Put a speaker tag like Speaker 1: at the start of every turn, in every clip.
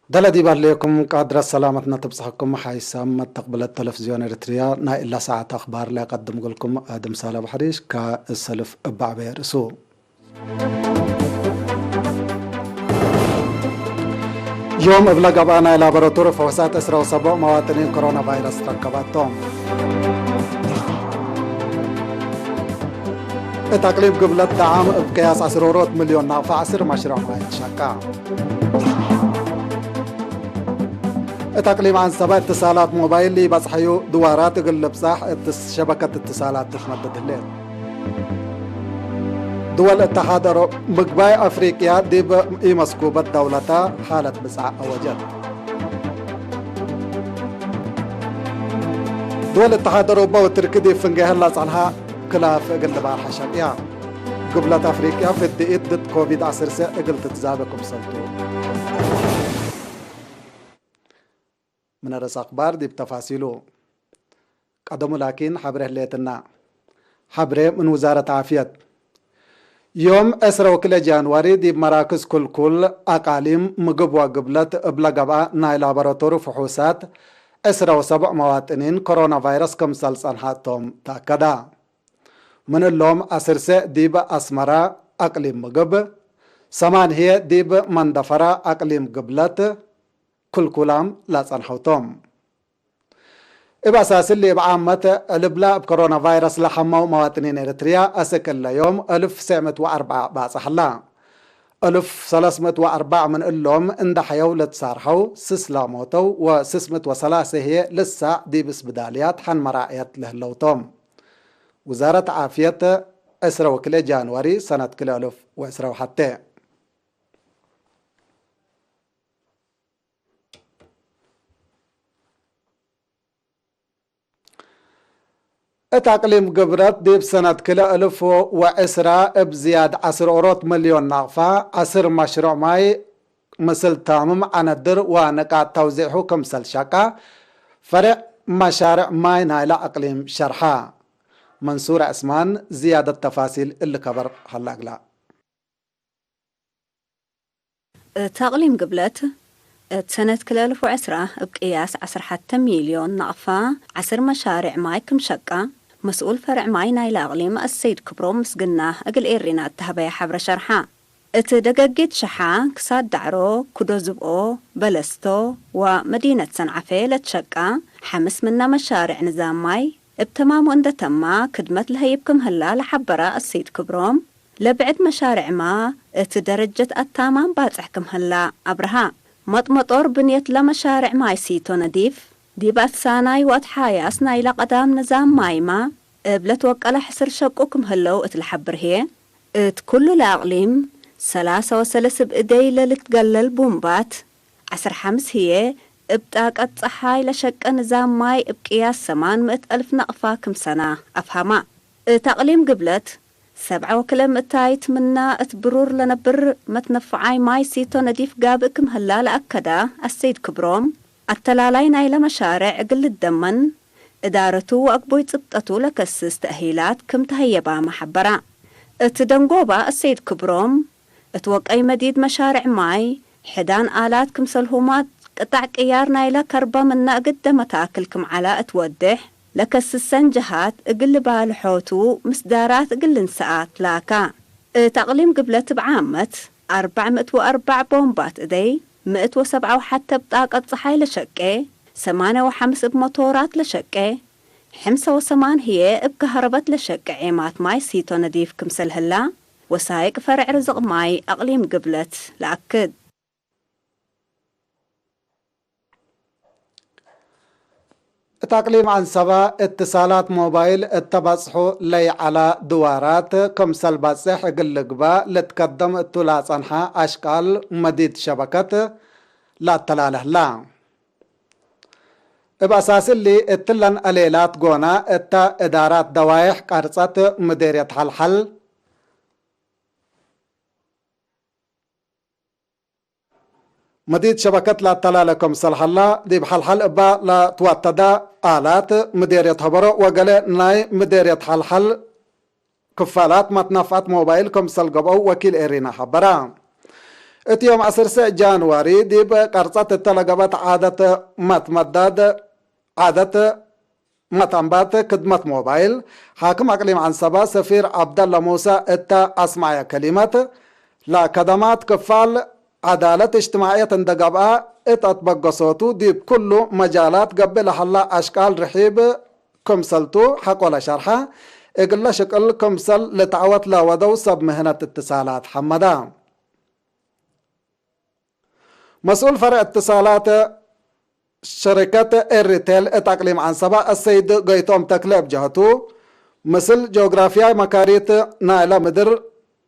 Speaker 1: دلدي باليكم قادر سلامتنا تبصحكم حيسام تقبل التلفزيون إريتريا نا إلا ساعة أخبار لا يقدم لكم آدم سالة بحريش كالسلف بعبير رسو يوم إبلاغ أبانا لابراتور فوسات إسراء وسبع مواطنين كورونا فيروس ركباتهم تقليب قبلة دعم بقياس 10 مليون نافع 10 مشروع ما يتشكى تقليم عن سبع اتصالات موبايل اللي بصحيو دوارات يقلب صح شبكة اتصالات تخمدد الليل دول اتحاد مقباي أفريقيا ديب مسكوبة دولتا حالة بسعة أوجد دول اتحاد أوروبا وتركدي فنجه الله عنها كلاف قلب على الحشرية قبلة أفريقيا في الدقيق ضد كوفيد 19 قلت تزابكم صلتو من الرئيس أخبار دي بتفاصيله قدموا لكن حبره ليتنا حبره من وزارة عافية يوم 10 جانوري دي مراكز كل أقاليم مقبوة قبلت بلقبا ناي لابراتور فحوصات 7 مواطنين كورونا فيروس كم سلسان هاتهم تأكدا من اللوم أسرسة ديب أسمرا أقليم مقب 8 ديب مندفرا أقليم قبلت كلام لا صنحوتهم إباساس اللي بعامة البلا بكورونا فيروس لحمو مواطنين إريتريا أسكل يوم 1904 باصح الله 1304 من اللوم اند حيولة صارحو سسلا موتو و603 هي لسا ديبس بداليات حن مراعيات لهلوتهم وزارة عافية 10 جانوري سنة 2021 تقليم قبرت ديب سنة 2010 بزياد 10 مليون نغفة 10 مشروع ماي مثل تامم عن الدر ونقاط توزيعه كمثل شقة فرع مشارع ماي نايلة أقليم شرحة منصور عثمان زيادة تفاصيل اللي كبر هلاقلا
Speaker 2: تقليم قبلت سنة 2010 بقياس 10 مليون نقفة 10 مشاريع ماي كم شقة مسؤول فرع ماي نايل أقليم السيد كبروم مسقناه أقل إيرينا التهبية حبر شرحة اتدققت شحا كساد دعرو كدو زبقو بلستو ومدينة سنعفي لتشقة حمس منا مشاريع نظام ماي بتمام وند تما كدمت لهيبكم هلا لحبرة السيد كبروم لبعد مشاريع ما اتدرجت التامام باتحكم هلا أبرها مطمطور بنيت لمشاريع ماي سيتو نديف ديبات ساناي وات حاياس نايلا قدام نظام مايما بلت وقال حسر شقوكم هلو اتلحبر هي كله لأقليم 33 بإيدي لتقلل بومبات 10 هي ابتاق اتصحاي لشق نظام ماي بقياس 800,000 نقفة كم سنة أفهما تقليم قبلت 7 كيلومتر منا اتبرور لنبر متنفعاي ماي سيتو نديف قابكم هلا لأكدا السيد كبروم التلالين إلى مشاريع قل الدمن إدارته وأقبوي تبطتو لكسس تأهيلات كم تهيبا محبرا اتدنقوبا السيد كبروم اتوقعي مديد مشاريع ماي حدان آلات كم سلهومات قطع قيارنا إلى كربا منا قد متاكلكم على اتودح لكسسن جهات اقل بالحوتو مسدارات اقل نساءات لاكا تقليم قبلت بعامة 404 بومبات ايدي 107 وحتى بطاقة صحي لشقة 85 بموتورات لشقة 85 هي بكهربة لشقة عيمات ماي سيتو نديف كمسل هلا وسايق فرع رزق ماي أقليم قبلت لأكد
Speaker 1: تقليم عن 7 اتصالات موبايل اتبصحوا لي على دوارات كمسل بصح قلقبا لتقدم التلاص عنها أشكال مديد شبكة لا تلاله لا بأساس اللي اتلن أليلات قونا اتا إدارات دوايح قرصت مديرية حلحل مديد شبكة لا تلالكم صلح الله دي بحلحل إبا لا تواتدا آلات مديرية هبرو وقال ناي مديرية حلحل كفالات متنفات موبايلكم سلقبو وكيل إيرينا حبرا اتيوم 10 جانواري ديب قرصة التلقبات عادة متمدد عادة متنبات خدمة موبايل حاكم أقليم عن سبا سفير عبد الله موسى اتا أسمع كلمات لا خدمات كفال عدالة اجتماعية تندقبها اتطبق صوتو دي بكل مجالات قبل حلا أشكال رحيب كمسلتو حقولا شرحة اقل شكل كمسل لتعوت لا ودو سب مهنة اتصالات حمدا مسؤول فرع اتصالات شركة الريتيل اتقليم عن سبا السيد قيتوم تكليب جهتو مثل جغرافيا مكاريت نايلة مدر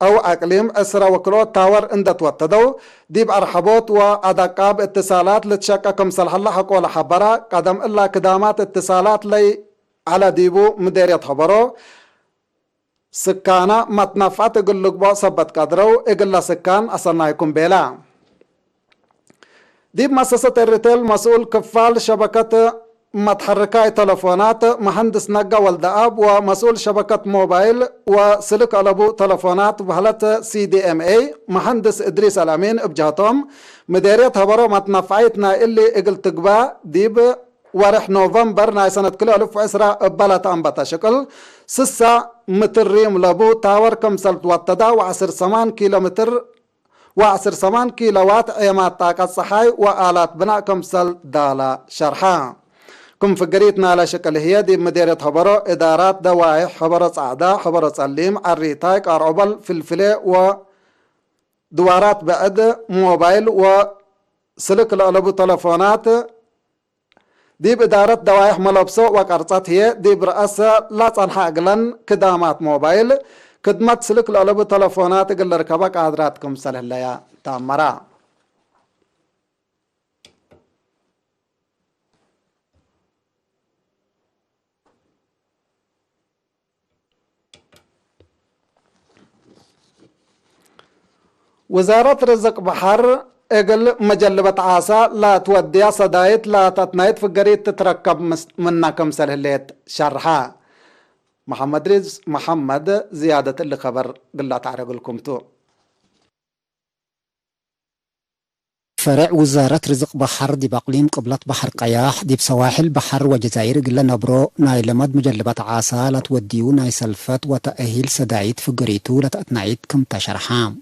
Speaker 1: او اقليم اسرا وكلو تاور اندت وتدو ديب ارحبوت وادقاب اتصالات لتشككم صلح الله حق ولا حبرا قدم الا كدامات اتصالات لي على ديبو مديرية خبرو سكانا متنفعت اقلق بو صبت قدرو اقلا سكان اصلنا يكون بيلا ديب مؤسسة الريتيل مسؤول كفال شبكة متحركاي تلفونات مهندس نقا والدآب ومسؤول شبكة موبايل وسلك ألبو تلفونات بحالة CDMA مهندس إدريس الأمين بجهتهم مديرية هبرو متنفعيتنا اللي اقل تقبا ديب ورح نوفمبر ناي سنة كله 2010 بلت أنبتا شكل سسا متريم لبو تاور كمسلت واتدا وعسر 8 كيلومتر وعسر 8 كيلوات ايمات طاقة صحاي وآلات بناء كمسل دالا شرحا كم فقريتنا على شكل هي دي مديرية خبرو إدارات دوايح خبرو صعدة خبرو صليم عريتاي قارعبل فلفلي ودوارات بعد موبايل وسلك الألبو تلفونات دي بإدارة دوايح ملبسو وقرصات هي دي برأسة لا تنحى قلن كدامات موبايل خدمت سلك الألبو تلفونات قل ركبا قادراتكم سلح ليا تامرا وزارة رزق بحر اقل مجلبة عاسا لا توديا صدايت لا تتنايت فقريت تتركب منا كمسل هليت شرحا محمد رزق محمد زيادة اللي خبر قل لا تعرق لكم تو
Speaker 3: فرع وزارة رزق بحر دي بقليم قبلة بحر قياح دي بسواحل بحر وجزائر قلنا نبرو ناي لمد مجلبة عاسا لا توديو ناي سلفت وتأهيل سدايت فقريتو لا تأتنايت كم تشرحام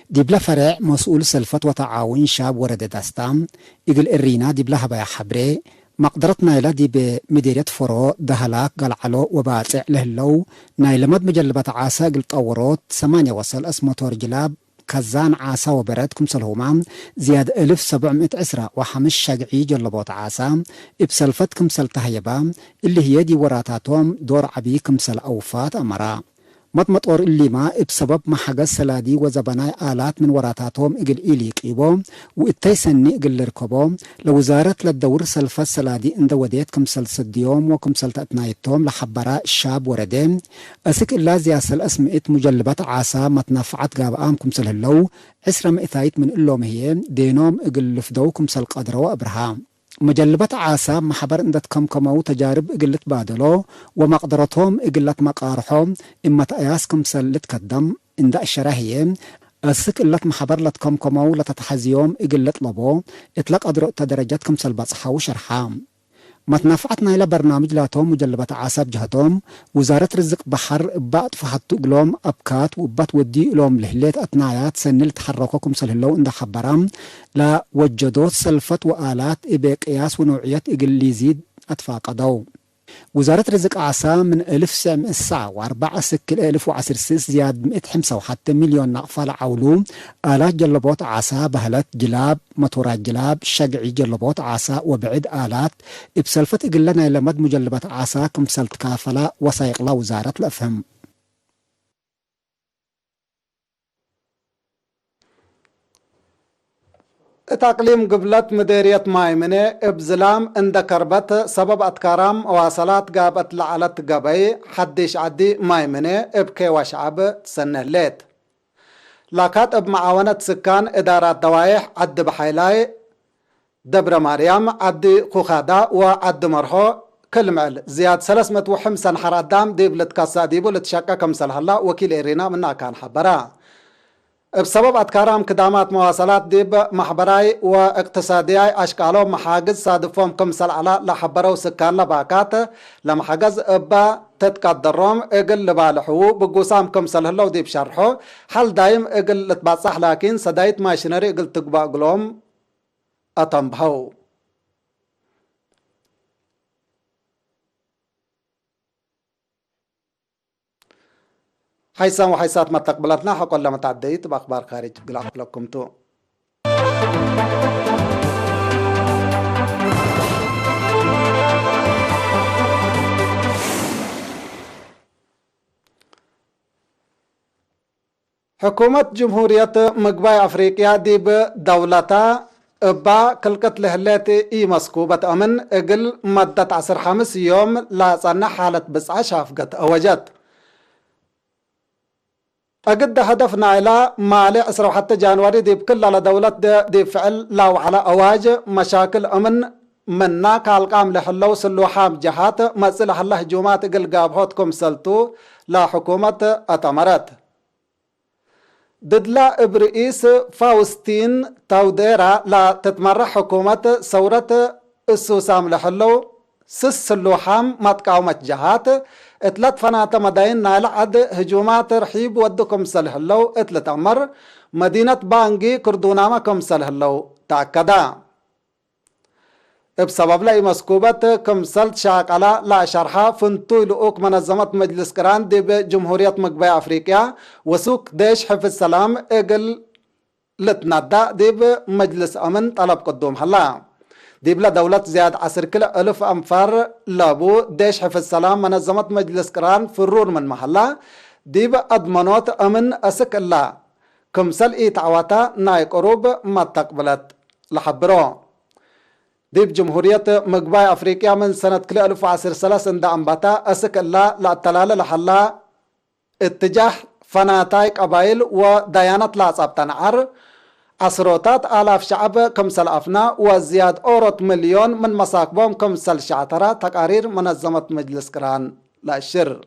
Speaker 3: دي بلا فرع مسؤول سلفت وتعاون شاب ورد داستام يقل الرينا دي بلا هبايا حبري مقدرتنا إلى دي بمديرية فرو دهلاك قلعلو وباتع لهلو ناي لمد مجلبة عاسا قل طورات 8 وصل اسمه تورجلاب كزان عاسا وبرد كمسل همام زياد 1710 وحمش شقعي جلبوت عاسا ابسلفت كمسل تهيبا اللي هي دي وراتاتهم دور عبي كمسل أوفات أمرا مطمطور اللي ما بسبب ما حجز سلادي وزبناي آلات من وراتاتهم اقل إليك إيبو وإتايسني اقل لركبو لوزارة للدور سلفة سلادي اند وديت كمسل صديوم وكمسل تأتنايتهم لحبراء الشاب وردين أسك إلا زياسل اسمئت مجلبات عاسا متنفعت قابقام كمسل هلو عسرم إثايت من اللوم هي دينوم اقل لفدو كمسل قدر وأبرهام مجلبات عاسا محبر اندت كمكمو تجارب اقلت بادلو ومقدرتهم اقلت مقارحهم اما تأياس كمسل لتقدم اند الشراهية اسك اللت محبر لت كمكمو لتتحزيوم اقلت لبو اطلق ادرؤ تدرجات كمسل بصحة وشرحام متنافعتنا إلى برنامج لاتهم مجلبة عاسا بجهتهم وزارة رزق بحر بات فحطو قلوم أبكات وبات ودي قلوم لهليت أتنايات سنل تحركوكم سلهلو اند خبرام لا وجدوت سلفت وآلات إبيك إياس ونوعيات إقل يزيد أتفاقدو وزارة رزق عاسا من 1904 سكل 1010 زياد 105 مليون نقفال عولو آلات جلبوت عاسا بهلت جلاب مطورات جلاب شقعي جلبوت عاسا وبعد آلات بسلفت إقلنا لمد مجلبات عاسا كمسلت كافلة وسيقلا وزارة الأفهم
Speaker 1: تقليم قبلت مديرية مايمنة ابزلام اند كربت سبب اتكارام واصلات قابت لعلت قبي حديش عدي مايمنة ابكي وشعب تسنه ليت لاكات بمعاونة سكان ادارات دوايح عد بحيلاي دبر مريم عد خوخادا وعد مرحو كلمعل زياد 350 حرادام ديب لتكاسا ديبو لتشكا كمسل هلا وكيل إرينا منا كان حبرا بسبب أتكارام كدامات مواصلات ديب محبراي واقتصادياي أشكالهم محاجز صادفهم كمسل على لحبرو سكان لباكات لمحاجز أبا تتقدرهم اقل لبالحو بقوسام كمسل هلو ديب شرحو حل دايم اقل لتباصح لكن سدايت ماشينري اقل تقبا قلوم أتنبهو حيثم وحيثات ما تقبلتنا حق ولا متعديت بأخبار خارج قلق لكم تو حكومة جمهورية مقباي أفريقيا دي بدولتا با كلكت لهلاتي اي مسكوبة أمن اقل مدة 15 يوم لا صنع حالة بسعة شافقت أوجت أقد هدفنا إلى مالي أسرع حتى جانوري دي بكل على دولة دي فعل لاو على أواج مشاكل أمن منا كالقام لحلو سلو حام جهات مسئلة الله هجومات قل قابهوتكم سلتو لا حكومة أتمرت ددلا برئيس فاوستين تاوديرا لا تتمرح حكومة ثورة السوسام لحلو سس اللوحام ما تقاومت جهات اتلت فنات مدين نالعد هجومات رحيب ودكم سلحلو اتلت أمر مدينة بانجي كردوناما كم سلحلو تأكدا بسبب لا مسكوبة كمسلت شاقلا لا شرحة فنتو لؤوك منظمة مجلس كران دي بجمهورية مقبايا أفريقيا وسوق ديش حفظ السلام اقل لتنادى دي بمجلس أمن طلب قدوم هلا دي بلا دولة زياد 10,000 أنفار لابو ديش حفظ السلام منظمة مجلس كران فرور من محلا دي بأضمنوت أمن أسك الله كمسل إي تعواتا ناي قروب ما تقبلت لحبرو دي بجمهورية مقباي أفريقيا من سنة 2010 اند أنباتا أسك الله لا تلال لحلا اتجاه فناتاي قبائل وديانات لا صابتان عر عصروتات آلاف شعب كمسل أفنا وزياد أورط مليون من مساكبهم كمسل شعترة تقارير منظمة مجلس كران لا شر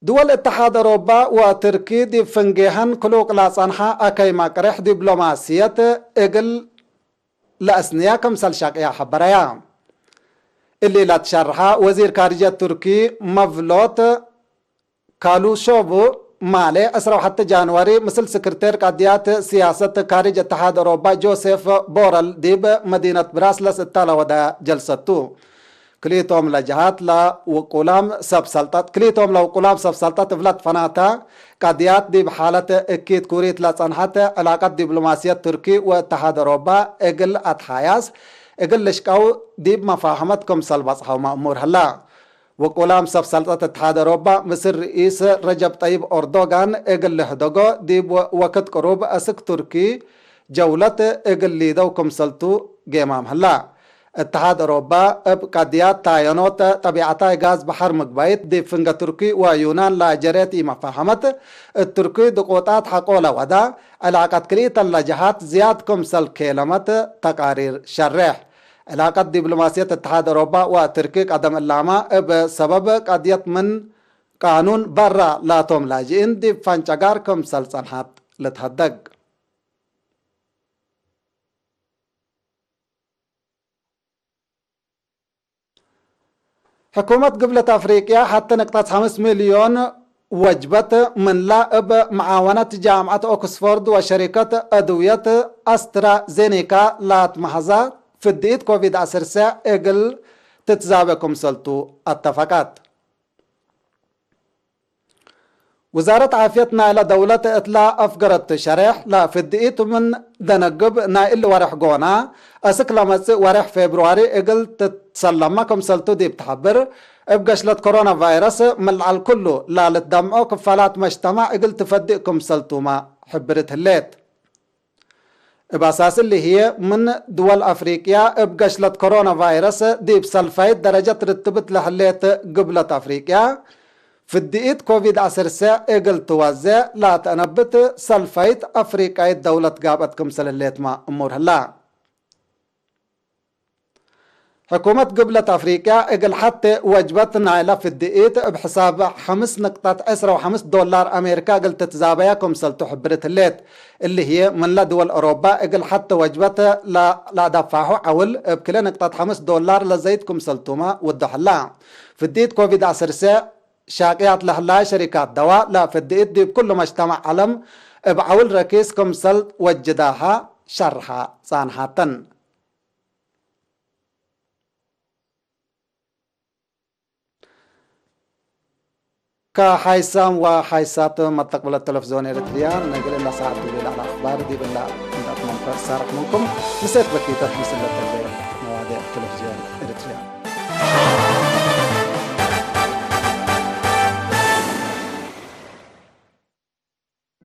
Speaker 1: دول اتحاد أوروبا وتركي دي فنجيهن كلوك لا صنحة أكي ماكرح دبلوماسية إقل لأسنيا كمسل شاقيا حبريا اللي لا تشرحها وزير خارجية تركي مفلوت كالوشوفو مالي أسرع حتى جانوري مثل سكرتير قاديات سياسة خارج اتحاد أوروبا جوزيف بورل ديب مدينة براسلس التالة ودا جلستو كليتهم لجهات لا وقلام سب سلطات كليتهم لو قلام سب سلطات فلات فناتا قاديات دي بحالة اكيد كوريت لا صنحت علاقات دبلوماسية تركي واتحاد أوروبا اقل اتحاياس اقل لشكاو ديب مفاهمتكم سلبصحة ومأمور هلا وقلام سب سلطة اتحاد أوروبا مصر رئيس رجب طيب أردوغان اقل لحدوغو ديب وقت قروب أسك تركي جولة اقل ليدوكم سلطو جيمام هلا اتحاد أوروبا بقضيات تاينوت طبيعتها غاز بحر مقبايت دي فنغ تركي ويونان لا جريت مفاهمت التركي دقوطات حقولا ودا علاقات كريتا لجهات زياد كمسل كلمة تقارير شرح علاقات دبلوماسية اتحاد أوروبا وتركي قدم اللامة بسبب قضية من قانون برا لا توم لاجئين دي فانشاقار كمسل صنحات لتهدق حكومة قبلة أفريقيا حتى نقطة 5 مليون وجبة من لاعب معاونة جامعة أوكسفورد وشركة أدوية أسترازينيكا لات محظة في الديت كوفيد 10 اقل تتزابكم سلطو اتفاقات وزارة عافيتنا إلى دولة إطلاع أفقرت شرح لا في الدقيت من دنقب نائل ورح قونا أسكلمت ورح فبراير إقل تتسلمكم سلطو دي بتحبر ابقشلة كورونا فيروس ملع الكل لا لتدمعو كفالات مجتمع إقل تفدئكم سلطو ما حبرت هليت بأساس اللي هي من دول أفريقيا ابقشلة كورونا فيروس دي بسلفايت درجة رتبت لحليت قبلة أفريقيا في الدقيت كوفيد 10 اقل توزع لا تنبت سلفايت أفريقيا دولة قابتكم سلليت ما أمور هلا حكومة قبلة أفريقيا اقل حتى وجبت نايلة في الدقيقة بحساب 5.15 دولار أمريكا قلت تزابيكم سلتو حبرت الليت اللي هي من دول أوروبا اقل حتى وجبت لا دفعه أول بكل نقطة 5 دولار لزيتكم سلتوما ودحلا في الدقيقة كوفيد 19 شاقيات لهلا شركات دواء لا في الدقيقة دي بكل مجتمع علم بعول ركيسكم سلت وجداها شرحا صانحاتا كحيسام وحيسات متقبل التلفزيون إريتريا نقل الله ساعة دولي على أخبار دي بالله عندك منفر سارق منكم نسيت بكيتة مثل مواضيع التلفزيون إريتريا